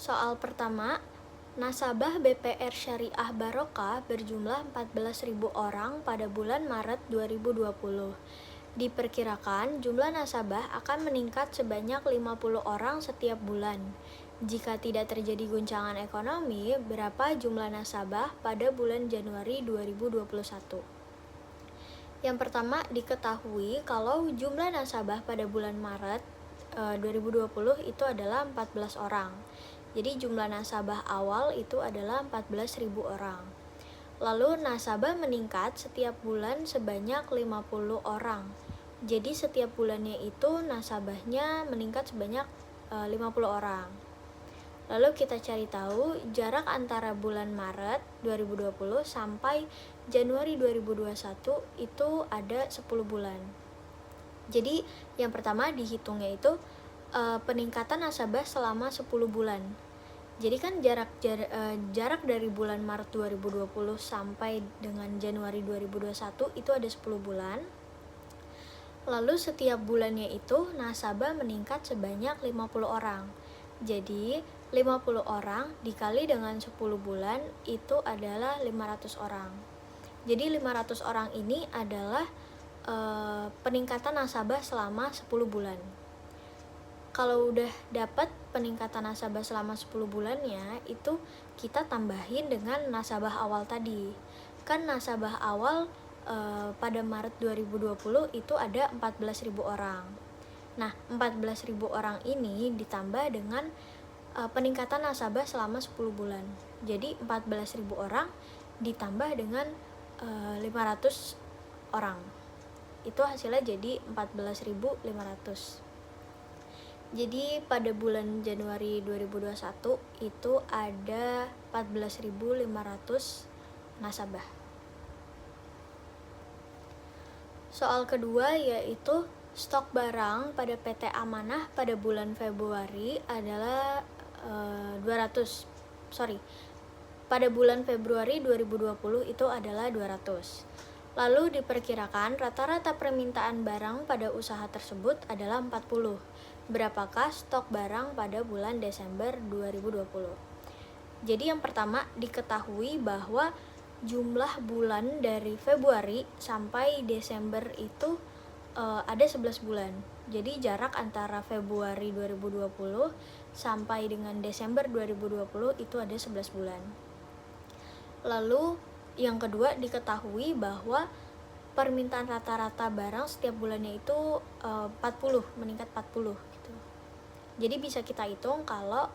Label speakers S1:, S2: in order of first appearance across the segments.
S1: Soal pertama, nasabah BPR Syariah Barokah berjumlah 14.000 orang pada bulan Maret 2020. Diperkirakan jumlah nasabah akan meningkat sebanyak 50 orang setiap bulan. Jika tidak terjadi guncangan ekonomi, berapa jumlah nasabah pada bulan Januari 2021? Yang pertama, diketahui kalau jumlah nasabah pada bulan Maret 2020 itu adalah 14 orang. Jadi jumlah nasabah awal itu adalah 14.000 orang. Lalu nasabah meningkat setiap bulan sebanyak 50 orang. Jadi setiap bulannya itu nasabahnya meningkat sebanyak 50 orang. Lalu kita cari tahu jarak antara bulan Maret 2020 sampai Januari 2021 itu ada 10 bulan. Jadi yang pertama dihitungnya itu peningkatan nasabah selama 10 bulan. Jadi kan jarak dari bulan Maret 2020 sampai dengan Januari 2021 itu ada 10 bulan. Lalu setiap bulannya itu nasabah meningkat sebanyak 50 orang. Jadi 50 orang dikali dengan 10 bulan itu adalah 500 orang. Jadi 500 orang ini adalah peningkatan nasabah selama 10 bulan. Kalau udah dapat peningkatan nasabah selama 10 bulannya, itu kita tambahin dengan nasabah awal tadi. Kan nasabah awal pada Maret 2020 itu ada 14.000 orang. Nah, 14.000 orang ini ditambah dengan peningkatan nasabah selama 10 bulan. Jadi 14.000 orang ditambah dengan 500 orang. Itu hasilnya jadi 14.500. Jadi pada bulan Januari 2021 itu ada 14.500 nasabah. Soal kedua yaitu stok barang pada PT Amanah pada bulan Februari adalah pada bulan Februari 2020 itu adalah 200. Lalu diperkirakan rata-rata permintaan barang pada usaha tersebut adalah 40. Berapakah stok barang pada bulan Desember 2020? Jadi yang pertama diketahui bahwa jumlah bulan dari Februari sampai Desember itu ada 11 bulan. Jadi jarak antara Februari 2020 sampai dengan Desember 2020 itu ada 11 bulan. Lalu yang kedua diketahui bahwa permintaan rata-rata barang setiap bulannya itu 40, meningkat 40 gitu. Jadi bisa kita hitung kalau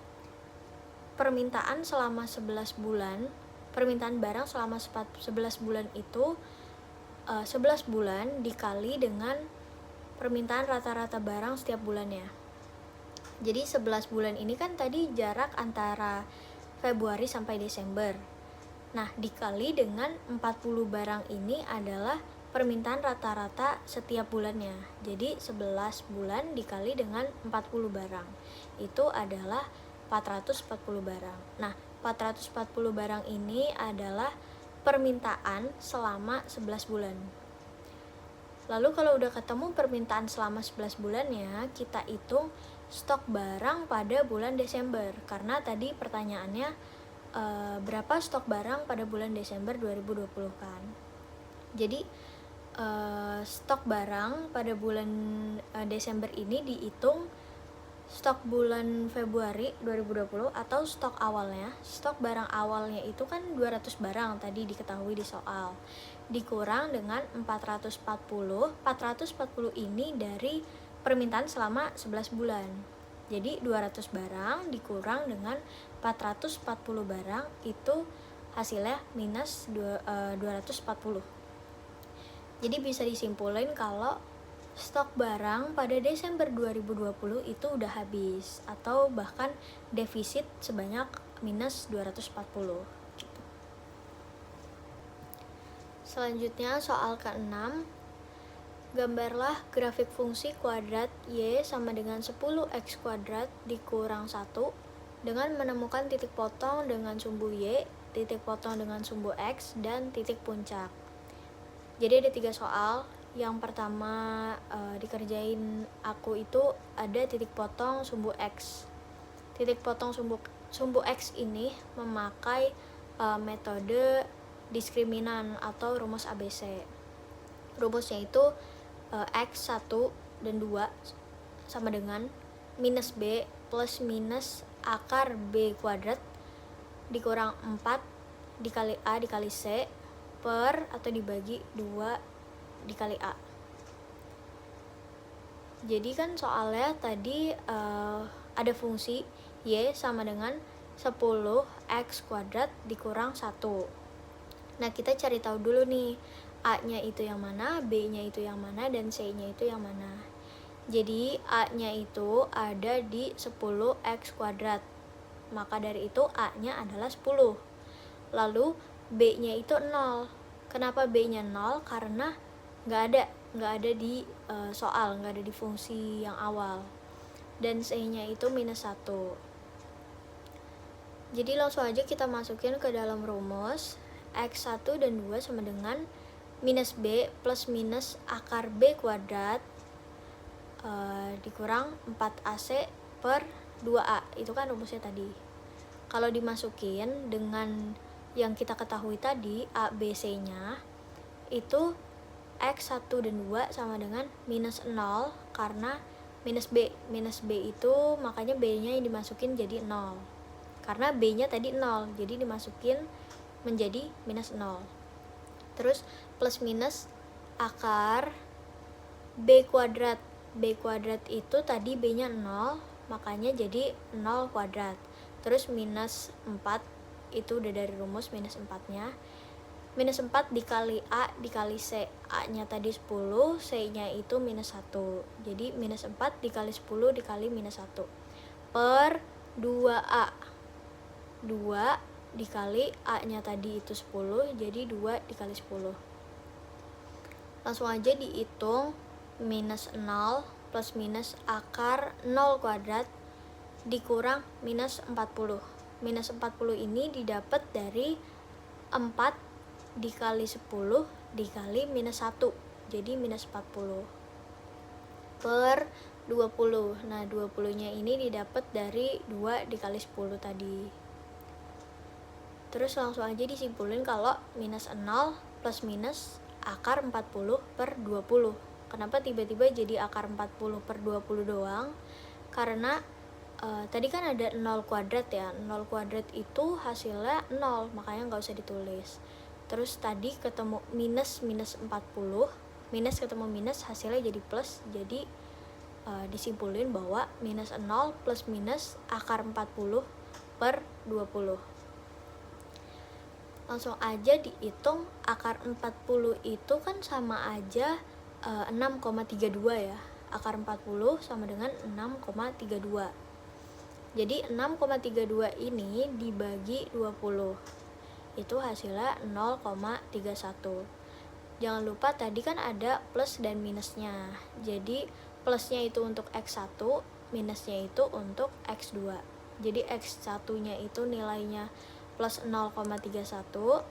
S1: permintaan selama 11 bulan, permintaan barang selama 11 bulan itu 11 bulan dikali dengan permintaan rata-rata barang setiap bulannya. Jadi 11 bulan ini kan tadi jarak antara Februari sampai Desember. Nah, dikali dengan 40 barang ini adalah permintaan rata-rata setiap bulannya. Jadi 11 bulan dikali dengan 40 barang. Itu adalah 440 barang. Nah, 440 barang ini adalah permintaan selama 11 bulan. Lalu kalau udah ketemu permintaan selama 11 bulannya, kita hitung stok barang pada bulan Desember. Karena tadi pertanyaannya berapa stok barang pada bulan Desember 2020 kan. Jadi stok barang pada bulan Desember ini dihitung stok bulan Februari 2020 atau stok awalnya. Stok barang awalnya itu kan 200 barang tadi diketahui di soal. Dikurang dengan 440. 440 ini dari permintaan selama 11 bulan. Jadi 200 barang dikurang dengan 440 barang itu hasilnya minus 240. Jadi bisa disimpulin kalau stok barang pada Desember 2020 itu udah habis atau bahkan defisit sebanyak minus 240 gitu. Selanjutnya soal ke-6. Gambarlah grafik fungsi kuadrat Y sama dengan 10x kuadrat dikurang 1 dengan menemukan titik potong dengan sumbu Y, titik potong dengan sumbu X, dan titik puncak. Jadi ada 3 soal. Yang pertama dikerjain aku itu ada titik potong sumbu X. Titik potong sumbu sumbu X ini memakai metode diskriminan atau rumus ABC. Rumusnya itu X 1 dan 2 sama dengan minus B plus minus akar B kuadrat dikurang 4 dikali A dikali C per atau dibagi 2 dikali A. Jadi kan soalnya tadi ada fungsi Y sama dengan 10x kuadrat dikurang 1. Nah, kita cari tahu dulu nih, A-nya itu yang mana, B-nya itu yang mana, dan C-nya itu yang mana. Jadi A-nya itu ada di 10x kuadrat. Maka dari itu A-nya adalah 10. Lalu B-nya itu 0. Kenapa B-nya 0? Karena nggak ada di soal, nggak ada di fungsi yang awal. Dan C-nya itu minus 1. Jadi langsung aja kita masukin ke dalam rumus. X1 dan 2 sama dengan minus B plus minus akar B kuadrat dikurang 4AC per 2A. Itu kan rumusnya tadi. Kalau dimasukin dengan yang kita ketahui tadi, A, B, C-nya, itu X1 dan 2 sama dengan minus 0 karena minus B. Minus B itu makanya B-nya yang dimasukin jadi 0. Karena B-nya tadi 0, jadi dimasukin menjadi minus 0. Terus plus minus akar B kuadrat. B kuadrat itu tadi B-nya 0, makanya jadi 0 kuadrat. Terus minus 4, itu udah dari rumus minus 4-nya. Minus 4 dikali A dikali C. A-nya tadi 10, C-nya itu minus 1. Jadi minus 4 dikali 10 dikali minus 1 per 2A. 2 dikali A-nya tadi itu 10, jadi 2 dikali 10. Langsung aja dihitung, minus 0 plus minus akar 0 kuadrat dikurang minus 40. Minus 40 ini didapat dari 4 dikali 10 dikali minus 1, jadi minus 40 per 20. Nah, 20-nya ini didapat dari 2 dikali 10 tadi. Terus langsung aja disimpulin kalau minus 0 plus minus akar 40 per 20. Kenapa tiba-tiba jadi akar 40 per 20 doang? Karena tadi kan ada 0 kuadrat ya. 0 kuadrat itu hasilnya 0, makanya nggak usah ditulis. Terus tadi ketemu minus 40, minus ketemu minus hasilnya jadi plus. Jadi disimpulin bahwa minus 0 plus minus akar 40 per 20. Langsung aja dihitung, akar 40 itu kan sama aja 6,32 ya. Akar 40 sama dengan 6,32. Jadi 6,32 ini dibagi 20. Itu hasilnya 0,31. Jangan lupa tadi kan ada plus dan minusnya. Jadi plusnya itu untuk X1, minusnya itu untuk X2. Jadi X1-nya itu nilainya plus 0,31,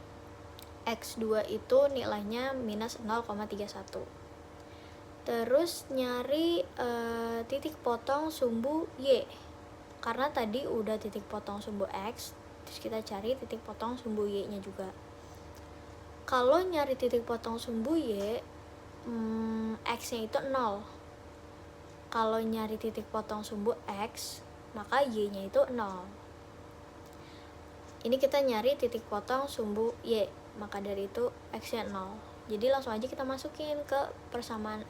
S1: X2 itu nilainya minus 0,31. Terus nyari titik potong sumbu Y. Karena tadi udah titik potong sumbu X, terus kita cari titik potong sumbu Y-nya juga. Kalau nyari titik potong sumbu Y, X-nya itu 0. Kalau nyari titik potong sumbu X, maka Y-nya itu 0. Ini kita nyari titik potong sumbu Y, maka dari itu X-nya 0. Jadi langsung aja kita masukin ke persamaan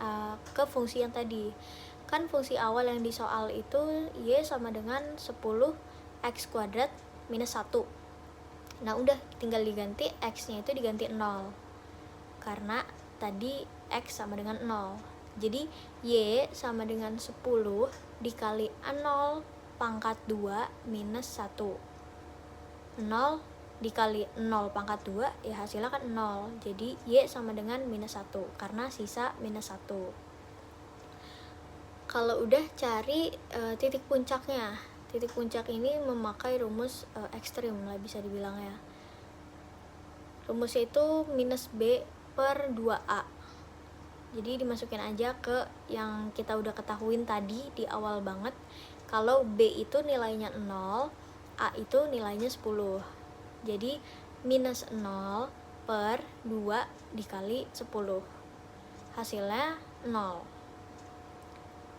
S1: ke fungsi yang tadi. Kan fungsi awal yang di soal itu Y sama dengan 10x kuadrat minus 1. Nah udah, tinggal diganti X-nya itu diganti 0. Karena tadi X sama dengan 0. Jadi Y sama dengan 10 dikali 0 pangkat 2 minus 1. 0 dikali 0 pangkat 2 ya hasilnya kan 0. Jadi Y sama dengan minus 1 karena sisa minus 1. Kalau udah cari titik puncaknya. Titik puncak ini memakai rumus ekstrim lah bisa dibilang ya. Rumusnya itu minus B per 2A. Jadi dimasukin aja ke yang kita udah ketahuin tadi di awal banget. Kalau B itu nilainya 0, A itu nilainya 10. Jadi minus 0 per 2 dikali 10. Hasilnya 0.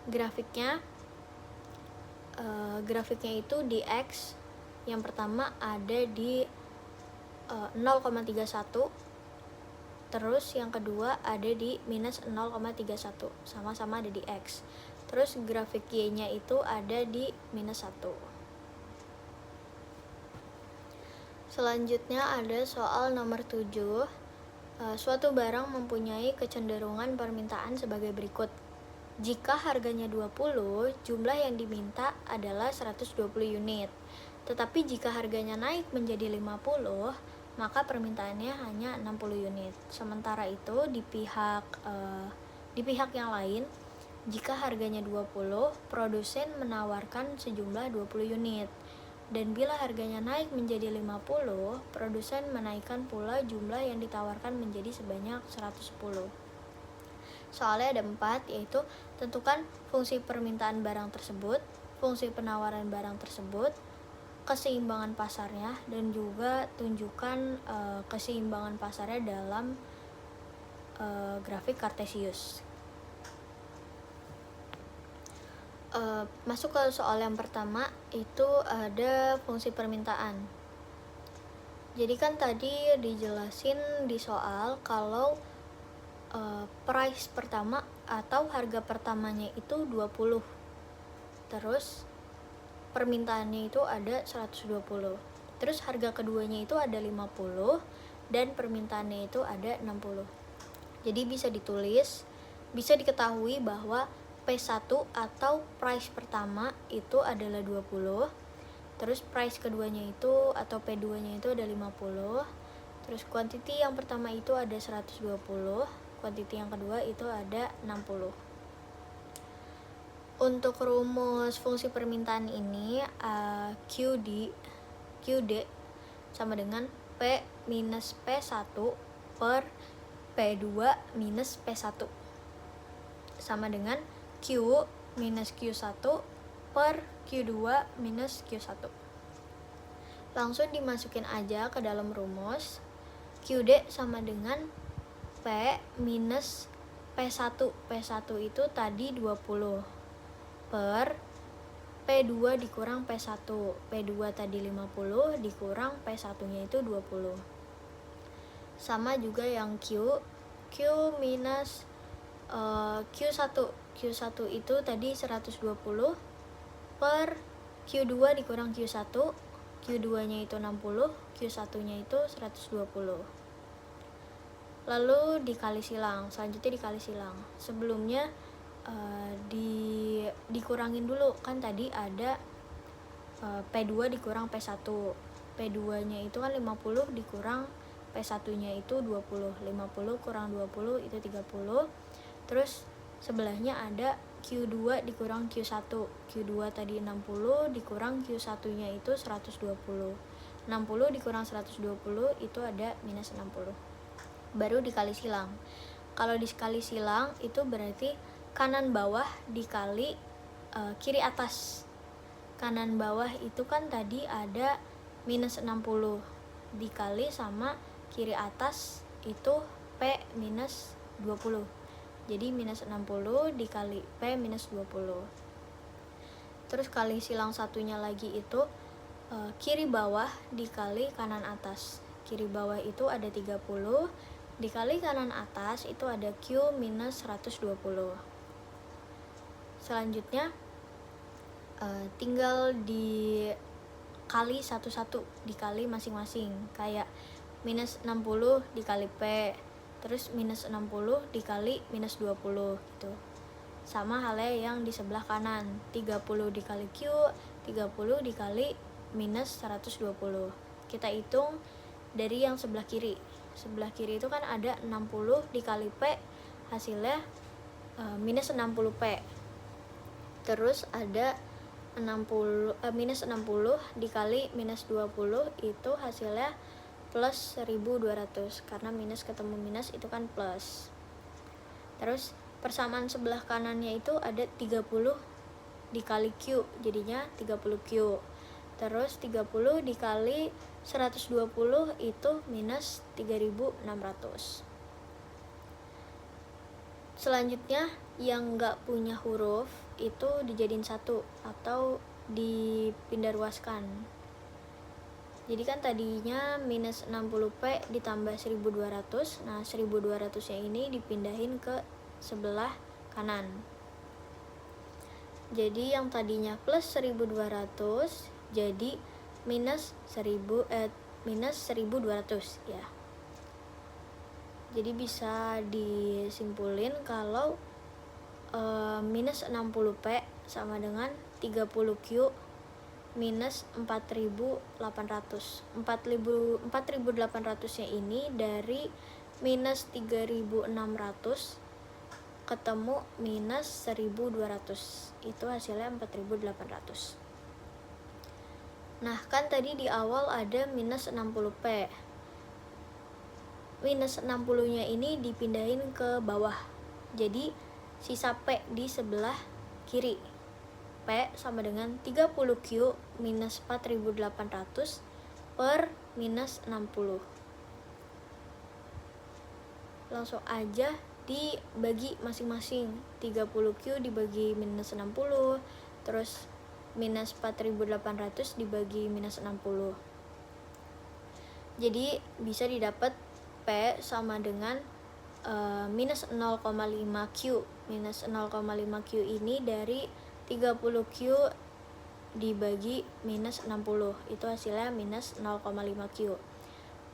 S1: Grafiknya itu di X. Yang pertama ada di 0,31. Terus yang kedua ada di minus 0,31. Sama-sama ada di X. Terus grafik Y-nya itu ada di minus 1. Selanjutnya ada soal nomor 7. Suatu barang mempunyai kecenderungan permintaan sebagai berikut. Jika harganya 20, jumlah yang diminta adalah 120 unit. Tetapi jika harganya naik menjadi 50, maka permintaannya hanya 60 unit. Sementara itu di pihak yang lain, jika harganya 20, produsen menawarkan sejumlah 20 unit. Dan bila harganya naik menjadi 50, produsen menaikkan pula jumlah yang ditawarkan menjadi sebanyak 110. Soalnya ada 4, yaitu tentukan fungsi permintaan barang tersebut, fungsi penawaran barang tersebut, keseimbangan pasarnya, dan juga tunjukkan keseimbangan pasarnya dalam grafik Kartesius. Masuk ke soal yang pertama, itu ada fungsi permintaan. Jadi kan tadi dijelasin di soal kalau price pertama atau harga pertamanya itu 20. Terus permintaannya itu ada 120. Terus harga keduanya itu ada 50 dan permintaannya itu ada 60. Jadi bisa diketahui bahwa P1 atau price pertama itu adalah 20. Terus price keduanya itu atau P2-nya itu ada 50. Terus quantity yang pertama itu ada 120. Quantity yang kedua itu ada 60. Untuk rumus fungsi permintaan ini, QD sama dengan P minus P1 per P2 minus P1 sama dengan Q minus Q1 per Q2 minus Q1. Langsung dimasukin aja ke dalam rumus. QD sama dengan P minus P1. P1 itu tadi 20 per P2 dikurang P1. P2 tadi 50 dikurang P1-nya itu 20. Sama juga yang Q minus Q1. Q1 itu tadi 120 per Q2 dikurang Q1. Q2-nya itu 60, Q1-nya itu 120. Lalu dikali silang, selanjutnya dikali silang. Sebelumnya dikurangin dulu, kan tadi ada P2 dikurang P1. P2-nya itu kan 50 dikurang P1-nya itu 20. 50 kurang 20 itu 30. Terus sebelahnya ada Q2 dikurang Q1. Q2 tadi 60 dikurang Q1-nya itu 120. 60 dikurang 120 itu ada minus 60. Baru dikali silang. Kalau dikali silang itu berarti kanan bawah dikali kiri atas. Kanan bawah itu kan tadi ada minus 60 dikali sama kiri atas itu P minus 20. Jadi minus 60 dikali P minus 20. Terus kali silang satunya lagi itu kiri bawah dikali kanan atas. Kiri bawah itu ada 30 dikali kanan atas itu ada Q minus 120. Selanjutnya tinggal dikali satu-satu, dikali masing-masing. Kayak minus 60 dikali P, terus minus 60 dikali minus 20 gitu. Sama halnya yang di sebelah kanan, 30 dikali Q, 30 dikali minus 120. Kita hitung dari yang sebelah kiri. Sebelah kiri itu kan ada 60 dikali P, hasilnya minus 60 P. Terus ada minus 60 dikali minus 20 itu hasilnya plus 1200, karena minus ketemu minus itu kan plus. Terus persamaan sebelah kanannya itu ada 30 dikali Q, jadinya 30 Q. Terus 30 dikali 120 itu minus 3.600. Selanjutnya yang nggak punya huruf itu dijadiin 1 atau dipindah ruaskan. Jadi kan tadinya minus 60P ditambah 1200. Nah 1200 nya ini dipindahin ke sebelah kanan. Jadi yang tadinya plus 1200 jadi minus 1200 ya. Jadi bisa disimpulin kalau minus 60P sama dengan 30Q minus 4.800. 4.800 nya ini dari minus 3.600 ketemu minus 1.200. Itu hasilnya 4.800. Nah kan tadi di awal ada minus 60P. Minus 60 nya ini dipindahin ke bawah, jadi sisa P di sebelah kiri. P sama dengan 30Q minus 4.800 per minus 60. Langsung aja dibagi masing-masing. 30Q dibagi minus 60, terus minus 4.800 dibagi minus 60. Jadi bisa didapat P sama dengan minus 0,5Q. Minus 0,5Q ini dari 30Q dibagi minus 60. Itu hasilnya minus 0,5Q.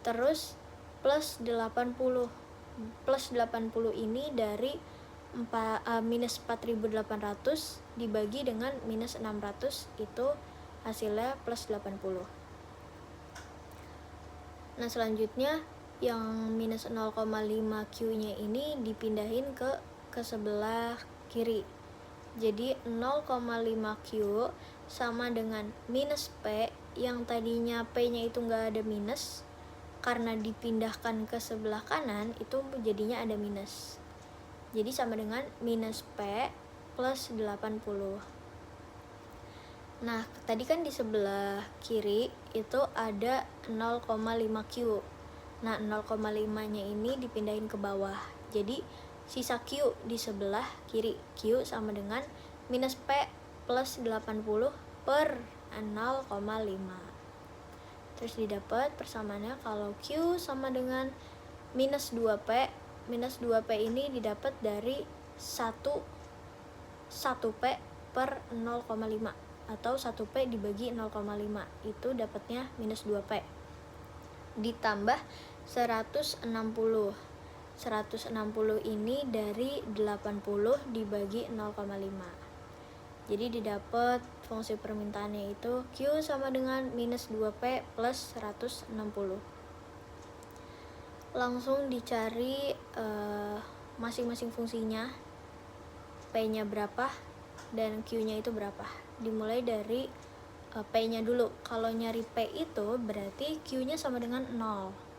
S1: Terus plus 80. Plus 80 ini dari minus 4.800 dibagi dengan minus 600. Itu hasilnya plus 80. Nah selanjutnya yang minus 0,5Q nya ini dipindahin ke sebelah kiri. Jadi 0,5Q sama dengan minus P, yang tadinya P nya itu nggak ada minus, karena dipindahkan ke sebelah kanan itu jadinya ada minus. Jadi sama dengan minus P plus 80. Nah tadi kan di sebelah kiri itu ada 0,5Q. Nah 0,5 nya ini dipindahin ke bawah, jadi sisa Q di sebelah kiri. Q sama dengan minus P plus 80 per 0,5. Terus didapat persamaannya kalau Q sama dengan minus 2P. Minus 2P ini didapat dari 1P per 0,5 atau 1P dibagi 0,5. Itu dapatnya minus 2P. Ditambah 160. 160 ini dari 80 dibagi 0,5. Jadi didapat fungsi permintaannya itu Q sama dengan minus 2P plus 160. Langsung dicari masing-masing fungsinya, P-nya berapa dan Q-nya itu berapa. Dimulai dari P-nya dulu. Kalau nyari P itu berarti Q-nya sama dengan 0.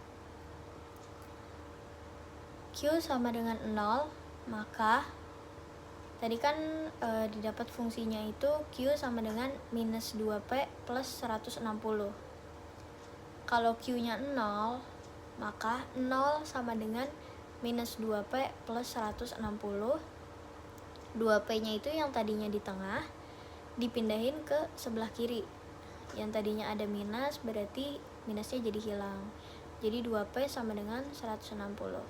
S1: Q sama dengan 0, maka tadi kan didapat fungsinya itu Q sama dengan minus 2P plus 160. Kalau Q-nya 0, maka 0 sama dengan minus 2P plus 160. 2P-nya itu yang tadinya di tengah dipindahin ke sebelah kiri. Yang tadinya ada minus berarti minusnya jadi hilang. Jadi 2P sama dengan 160.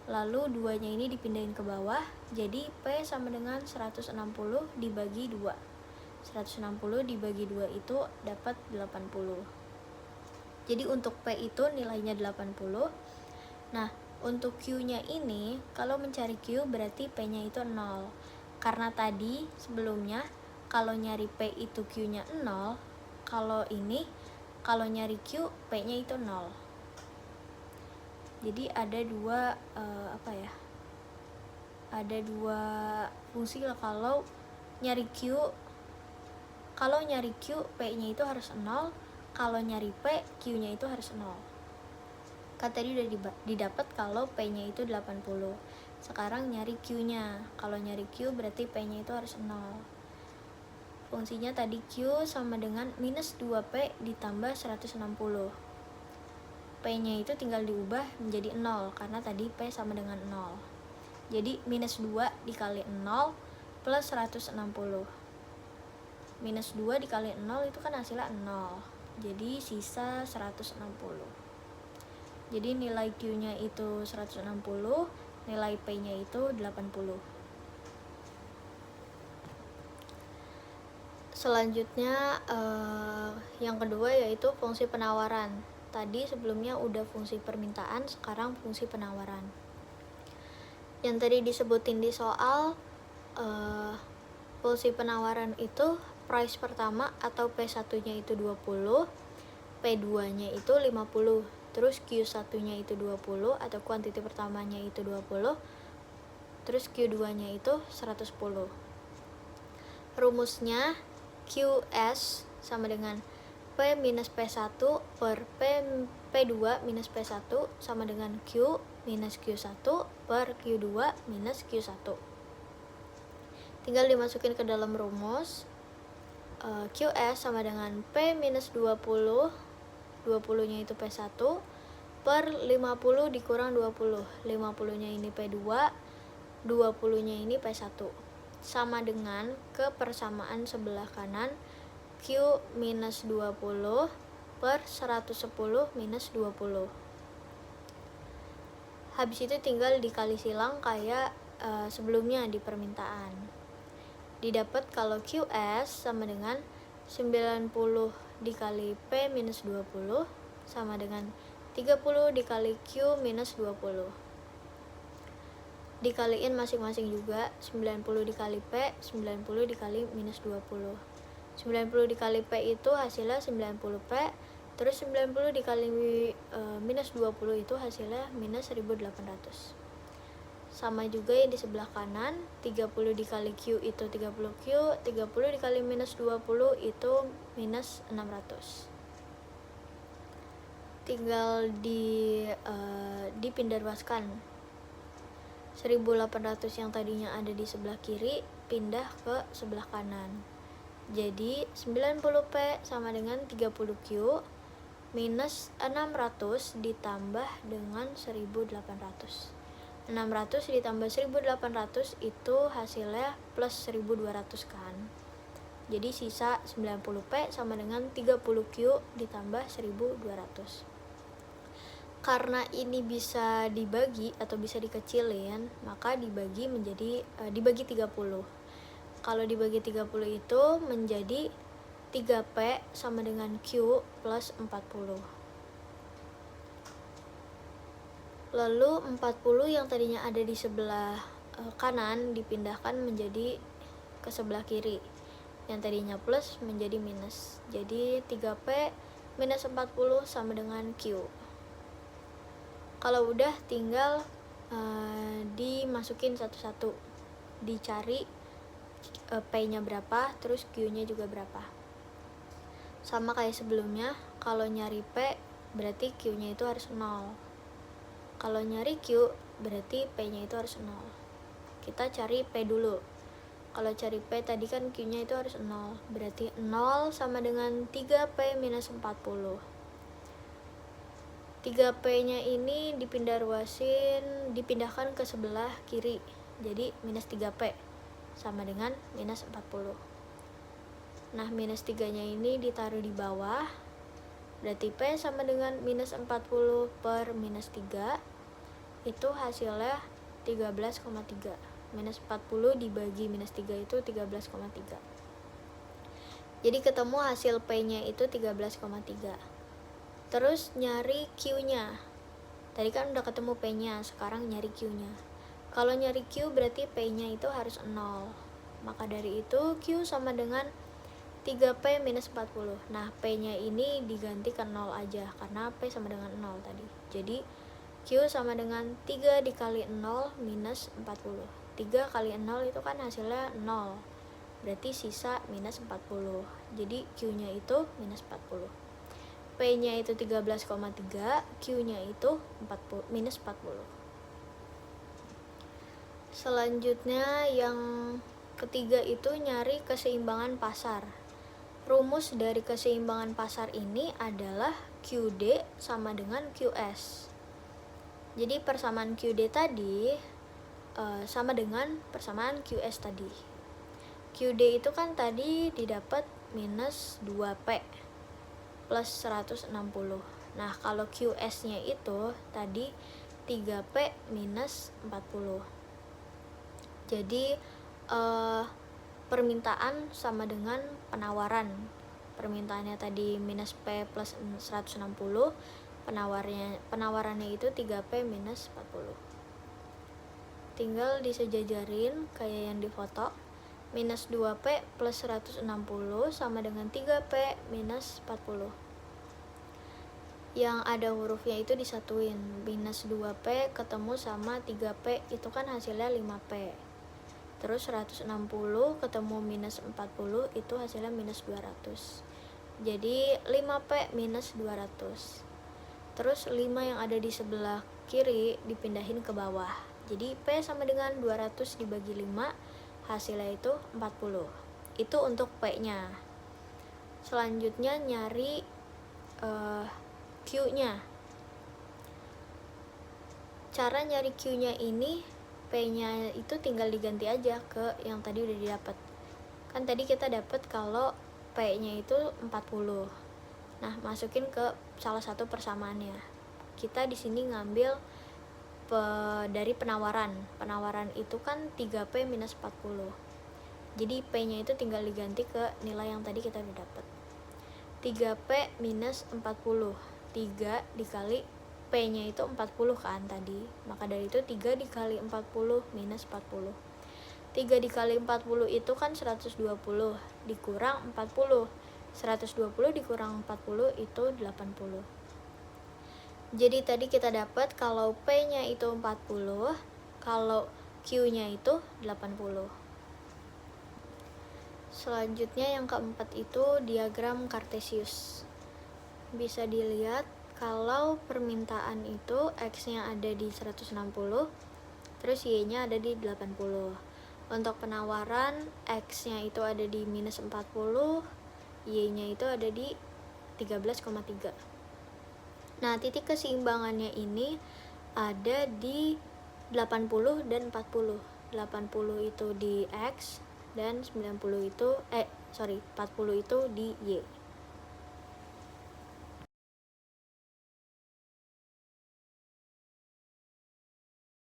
S1: Lalu 2-nya ini dipindahin ke bawah, jadi P sama dengan 160 dibagi 2. 160 dibagi 2 itu dapat 80. Jadi untuk P itu nilainya 80. Nah, untuk Q-nya ini, kalau mencari Q berarti P-nya itu 0. Karena tadi sebelumnya, kalau nyari P itu Q-nya 0, kalau nyari Q, P-nya itu 0. Jadi ada dua fungsi lah kalau nyari Q. Kalau nyari Q, P-nya itu harus 0. Kalau nyari P, Q-nya itu harus 0. Kan tadi udah didapat kalau P-nya itu 80. Sekarang nyari Q-nya. Kalau nyari Q berarti P-nya itu harus 0. Fungsinya tadi Q sama dengan minus 2P ditambah 160. P-nya itu tinggal diubah menjadi 0 karena tadi P sama dengan 0. Jadi minus 2 dikali 0 plus 160. Minus 2 dikali 0 itu kan hasilnya 0. Jadi sisa 160. Jadi nilai Q-nya itu 160, nilai P-nya itu 80. Selanjutnya yang kedua yaitu fungsi penawaran. Tadi sebelumnya udah fungsi permintaan, sekarang fungsi penawaran. Yang tadi disebutin di soal, fungsi penawaran itu price pertama atau P1-nya itu 20, P2-nya itu 50, terus Q1-nya itu 20 atau kuantiti pertamanya itu 20, terus Q2-nya itu 110. Rumusnya QS sama dengan P minus P1 per P2 minus P1 sama dengan Q minus Q1 per Q2 minus Q1. Tinggal dimasukin ke dalam rumus. QS sama dengan P minus 20, 20-nya itu P1 per 50 dikurang 20, 50-nya ini P2, 20-nya ini P1, sama dengan kepersamaan sebelah kanan Q minus 20 per 110 minus 20. Habis itu tinggal dikali silang kayak sebelumnya di permintaan. Didapat kalau QS sama dengan 90 dikali P minus 20 sama dengan 30 dikali Q minus 20. Dikaliin masing-masing juga, 90 dikali P, 90 dikali minus 20. 90 dikali P itu hasilnya 90P, terus 90 dikali minus 20 itu hasilnya minus 1800. Sama juga yang di sebelah kanan, 30 dikali Q itu 30Q, 30 dikali minus 20 itu minus 600. Tinggal dipindah ruaskan. 1800 yang tadinya ada di sebelah kiri pindah ke sebelah kanan. Jadi 90P sama dengan 30Q minus 600 ditambah dengan 1800. 600 ditambah 1800 itu hasilnya plus 1200 kan. Jadi sisa 90P sama dengan 30Q ditambah 1200. Karena ini bisa dibagi atau bisa dikecilin, maka dibagi 30. Kalau dibagi 30 itu menjadi 3P sama dengan Q plus 40. Lalu 40 yang tadinya ada di sebelah kanan dipindahkan menjadi ke sebelah kiri. Yang tadinya plus menjadi minus. Jadi 3P minus 40 sama dengan Q. Kalau udah tinggal dimasukin satu-satu. Dicari P-nya berapa, terus Q-nya juga berapa. Sama kayak sebelumnya, kalau nyari P berarti Q-nya itu harus 0. Kalau nyari Q berarti P-nya itu harus 0. Kita cari P dulu. Kalau cari P tadi kan Q-nya itu harus 0. Berarti 0 sama dengan 3P minus 40. 3P-nya ini dipindahkan ke sebelah kiri. Jadi minus 3P sama dengan minus 40. Nah, minus 3-nya ini ditaruh di bawah. Berarti P sama dengan minus 40 per minus 3. Itu hasilnya 13,3. Minus 40 dibagi minus 3 itu 13,3. Jadi ketemu hasil P-nya itu 13,3. Terus nyari Q-nya. Tadi kan udah ketemu P-nya, sekarang nyari Q-nya. Kalau nyari Q berarti P-nya itu harus 0. Maka dari itu Q sama dengan 3P minus 40. Nah, P-nya ini diganti ke 0 aja, karena P sama dengan 0 tadi. Jadi, Q sama dengan 3 dikali 0 minus 40. 3 kali 0 itu kan hasilnya 0. Berarti sisa minus 40. Jadi, Q-nya itu minus 40. P-nya itu 13,3, Q-nya itu minus 40. Selanjutnya yang ketiga itu nyari keseimbangan pasar. Rumus dari keseimbangan pasar ini adalah QD sama dengan QS. Jadi persamaan QD tadi sama dengan persamaan QS tadi. QD itu kan tadi didapat minus 2P plus 160. Nah, kalau QS-nya itu tadi 3P minus 40. Jadi permintaan sama dengan penawaran. Permintaannya tadi minus P plus 160, penawarannya itu 3P minus 40. Tinggal disejajarin kayak yang di foto. Minus 2P plus 160 sama dengan 3P minus 40. Yang ada hurufnya itu disatuin. Minus 2P ketemu sama 3P itu kan hasilnya 5P. Terus 160 ketemu minus 40 itu hasilnya minus 200. Jadi 5P minus 200. Terus 5 yang ada di sebelah kiri dipindahin ke bawah. Jadi P sama dengan 200 dibagi 5, hasilnya itu 40. Itu untuk P-nya. Selanjutnya nyari Q-nya. Cara nyari Q-nya ini, P-nya itu tinggal diganti aja ke yang tadi udah didapat. Kan tadi kita dapat kalau P-nya itu 40. Nah, masukin ke salah satu persamaannya. Kita di sini ngambil dari penawaran. Penawaran itu kan 3P minus 40. Jadi P-nya itu tinggal diganti ke nilai yang tadi kita udah dapat. 3P minus 40. 3 dikali P-nya itu 40 kan tadi. Maka dari itu 3 dikali 40 minus 40. 3 dikali 40 itu kan 120 dikurang 40. 120 dikurang 40 itu 80. Jadi tadi kita dapat kalau P-nya itu 40, kalau Q-nya itu 80. Selanjutnya yang keempat itu diagram Cartesius. Bisa dilihat kalau permintaan itu X-nya ada di 160, terus Y-nya ada di 80. Untuk penawaran, X-nya itu ada di minus 40, Y-nya itu ada di 13,3. Nah, titik keseimbangannya ini ada di 80 dan 40. 80 itu di X dan 40 itu di Y.